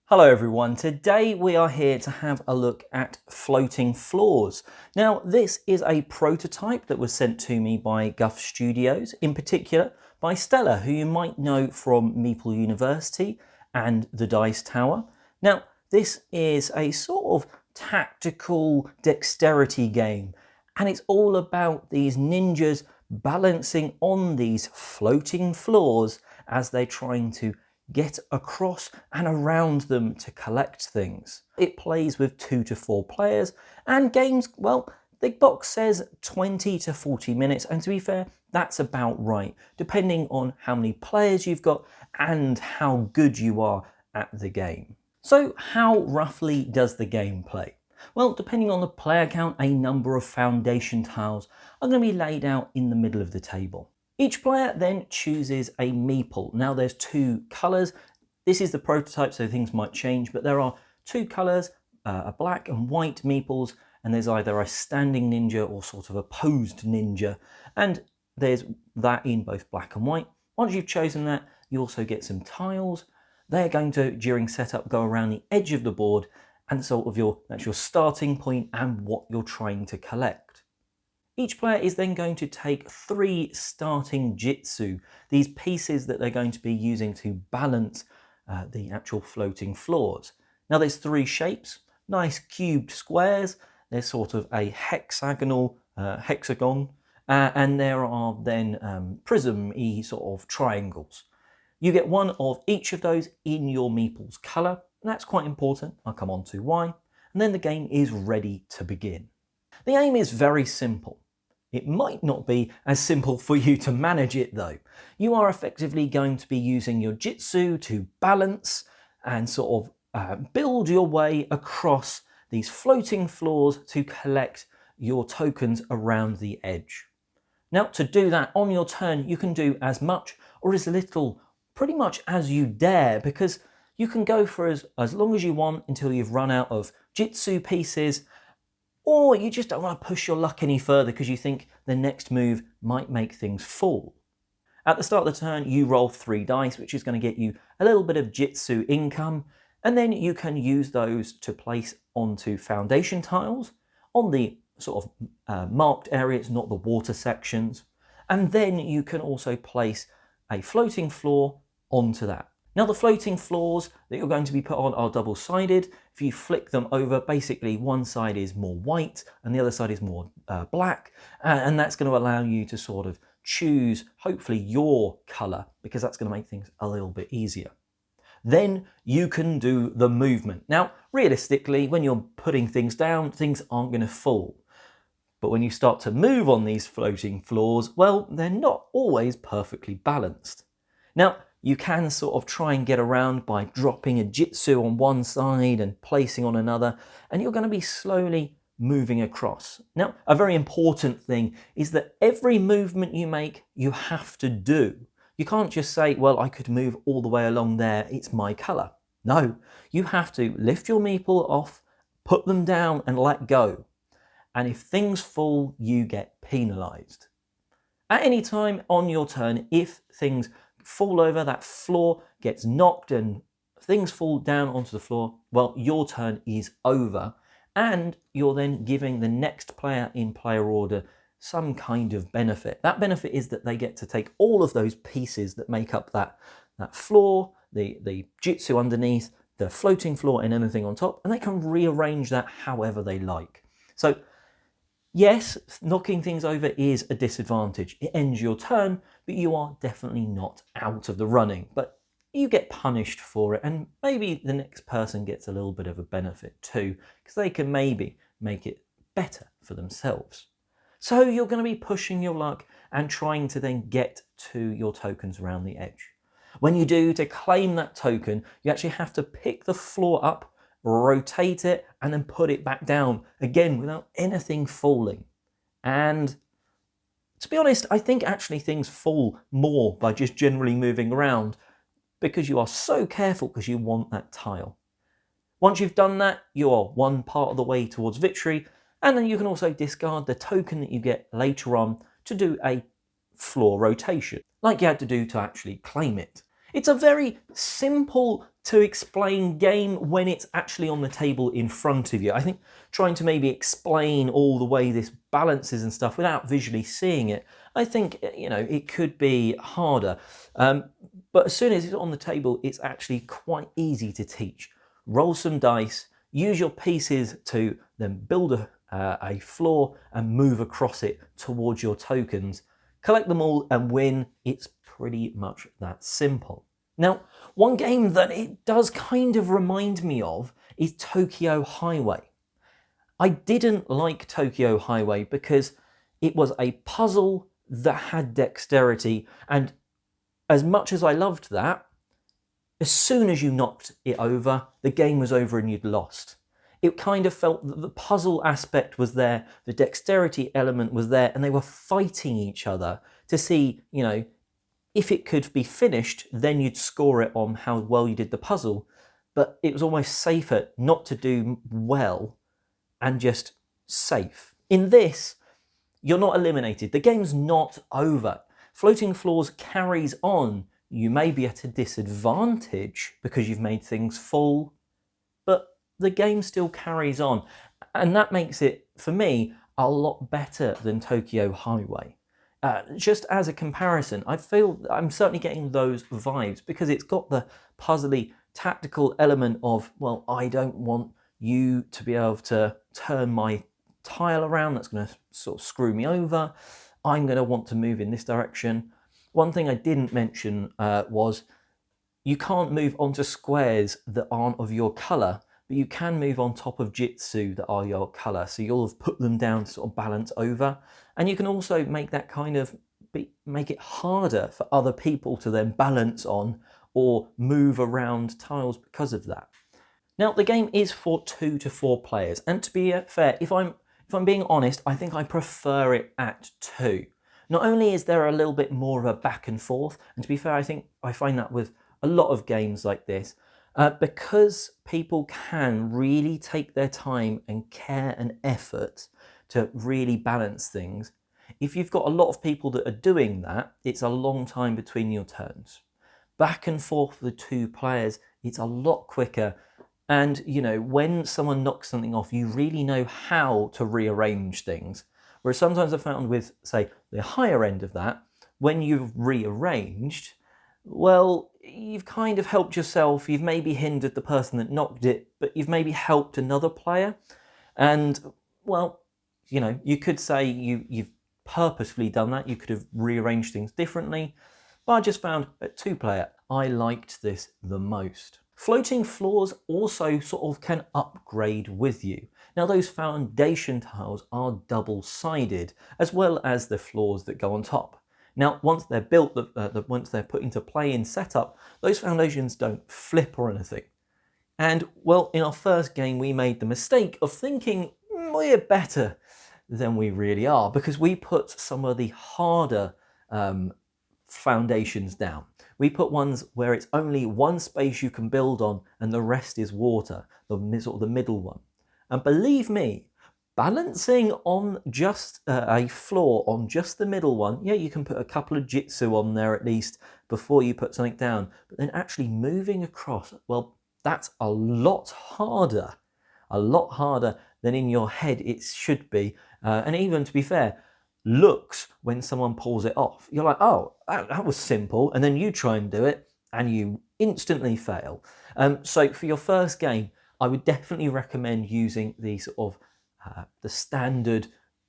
Hello everyone, today we are here to have a look at floating floors. Now this is a prototype that was sent to me by Guf Studios, in particular by Stella, who you might know from Meeple University and the Dice Tower. Now this is a sort of tactical dexterity game, and it's all about these ninjas balancing on these floating floors as they're trying to get across and around them to collect things. It plays with 2 to 4 players, and games, well, the box says 20 to 40 minutes, and to be fair, that's about right, depending on how many players you've got and how good you are at the game. So how roughly does the game play? Well, depending on the player count, a number of foundation tiles are going to be laid out in the middle of the table. Each player then chooses a meeple. Now there's 2 colours. This is the prototype, so things might change, but there are 2 colours, a black and white meeples, and there's either a standing ninja or sort of a posed ninja, and there's that in both black and white. Once you've chosen that, you also get some tiles. They're going to, during setup, go around the edge of the board, and sort of that's your starting point and what you're trying to collect. Each player is then going to take 3 starting jitsu, these pieces that they're going to be using to balance the actual floating floors. Now there's 3 shapes, nice cubed squares, there's sort of a hexagonal hexagon, and there are then prism-y sort of triangles. You get 1 of each of those in your meeple's colour, and that's quite important, I'll come on to why, and then the game is ready to begin. The aim is very simple. It might not be as simple for you to manage it though. You are effectively going to be using your jitsu to balance and sort of build your way across these floating floors to collect your tokens around the edge. Now to do that on your turn, you can do as much or as little, pretty much as you dare, because you can go for as long as you want until you've run out of jitsu pieces, or you just don't want to push your luck any further because you think the next move might make things fall. At the start of the turn, you roll 3 dice, which is going to get you a little bit of jitsu income, and then you can use those to place onto foundation tiles on the sort of marked areas, not the water sections, and then you can also place a floating floor onto that. Now the floating floors that you're going to be put on are double-sided. If you flick them over, basically one side is more white and the other side is more black, and that's going to allow you to sort of choose hopefully your colour, because that's going to make things a little bit easier. Then you can do the movement. Now realistically, when you're putting things down, things aren't going to fall. But when you start to move on these floating floors, well, they're not always perfectly balanced. Now, you can sort of try and get around by dropping a jitsu on one side and placing on another, and you're going to be slowly moving across. Now, a very important thing is that every movement you make, you have to do. You can't just say, well, I could move all the way along there, it's my colour. No, you have to lift your meeple off, put them down and let go. And if things fall, you get penalised. At any time on your turn, if things fall over, that floor gets knocked and things fall down onto the floor, well, your turn is over, and you're then giving the next player in player order some kind of benefit. That benefit is that they get to take all of those pieces that make up that floor, the jitsu underneath, the floating floor and anything on top, and they can rearrange that however they like. So yes, knocking things over is a disadvantage. It ends your turn, but you are definitely not out of the running. But you get punished for it, and maybe the next person gets a little bit of a benefit too, because they can maybe make it better for themselves. So you're going to be pushing your luck and trying to then get to your tokens around the edge. When you do, to claim that token, you actually have to pick the floor up, rotate it, and then put it back down again without anything falling. And to be honest, I think actually things fall more by just generally moving around, because you are so careful because you want that tile. Once you've done that, you are one part of the way towards victory, and then you can also discard the token that you get later on to do a floor rotation, like you had to do to actually claim it. It's a very simple to explain game when it's actually on the table in front of you. I think trying to maybe explain all the way this balances and stuff without visually seeing it, I think, you know, it could be harder. But as soon as it's on the table, it's actually quite easy to teach. Roll some dice, use your pieces to then build a floor and move across it towards your tokens. Collect them all and win. It's pretty much that simple. Now, one game that it does kind of remind me of is Tokyo Highway. I didn't like Tokyo Highway because it was a puzzle that had dexterity, and as much as I loved that, as soon as you knocked it over, the game was over and you'd lost. It kind of felt that the puzzle aspect was there, the dexterity element was there, and they were fighting each other to see, you know, if it could be finished, then you'd score it on how well you did the puzzle. But it was almost safer not to do well and just safe. In this, you're not eliminated. The game's not over. Floating Floors carries on. You may be at a disadvantage because you've made things full, but the game still carries on. And that makes it, for me, a lot better than Tokyo Highway. Just as a comparison, I feel I'm certainly getting those vibes because it's got the puzzly tactical element of, well, I don't want you to be able to turn my tile around. That's going to sort of screw me over. I'm going to want to move in this direction. One thing I didn't mention was you can't move onto squares that aren't of your colour, but you can move on top of jitsu that are your colour. So you'll have put them down to sort of balance over. And you can also make that kind of, make it harder for other people to then balance on or move around tiles because of that. Now, the game is for 2 to 4 players. And to be fair, if I'm being honest, I think I prefer it at 2. Not only is there a little bit more of a back and forth, and to be fair, I think I find that with a lot of games like this, because people can really take their time and care and effort to really balance things. If you've got a lot of people that are doing that, it's a long time between your turns. Back and forth for the 2 players, it's a lot quicker. And, you know, when someone knocks something off, you really know how to rearrange things. Whereas sometimes I've found with, say, the higher end of that, when you've rearranged, well, you've kind of helped yourself. You've maybe hindered the person that knocked it, but you've maybe helped another player. And, well, you know, you could say you've purposefully done that. You could have rearranged things differently. But I just found at 2-player, I liked this the most. Floating Floors also sort of can upgrade with you. Now, those foundation tiles are double-sided, as well as the floors that go on top. Now, once they're built, once they're put into play in setup, those foundations don't flip or anything. And, well, in our first game, we made the mistake of thinking we're better than we really are, because we put some of the harder foundations down. We put ones where it's only one space you can build on and the rest is water, the middle one. And believe me, balancing on just a floor on just the middle one, yeah, you can put a couple of jitsu on there at least before you put something down, but then actually moving across, well, that's a lot harder than in your head it should be. And even, to be fair, looks when someone pulls it off. You're like, oh, that was simple. And then you try and do it and you instantly fail. So for your first game, I would definitely recommend using the sort of the standard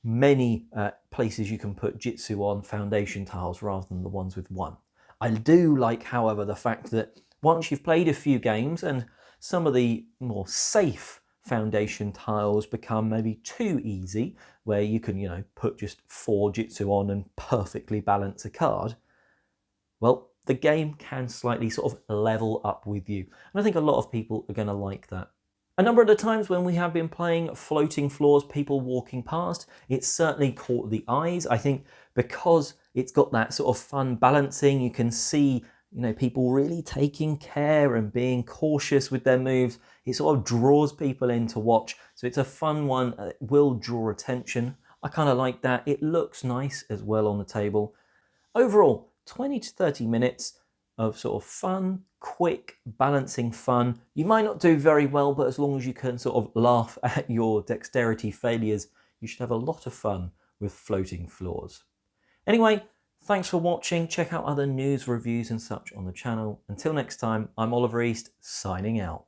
many places you can put jitsu on foundation tiles rather than the ones with one. I do like, however, the fact that once you've played a few games and some of the more safe foundation tiles become maybe too easy, where you can, you know, put just 4 jitsu on and perfectly balance a card, well, the game can slightly sort of level up with you. And I think a lot of people are going to like that. A number of the times when we have been playing Floating Floors, people walking past, it's certainly caught the eyes. I think because it's got that sort of fun balancing, you can see, you know, people really taking care and being cautious with their moves. It sort of draws people in to watch. So it's a fun one. It will draw attention. I kind of like that. It looks nice as well on the table. Overall, 20 to 30 minutes. of sort of fun, quick, balancing fun. You might not do very well, but as long as you can sort of laugh at your dexterity failures, you should have a lot of fun with floating floors. Anyway, thanks for watching. Check out other news, reviews and such on the channel. Until next time, I'm Oliver East, signing out.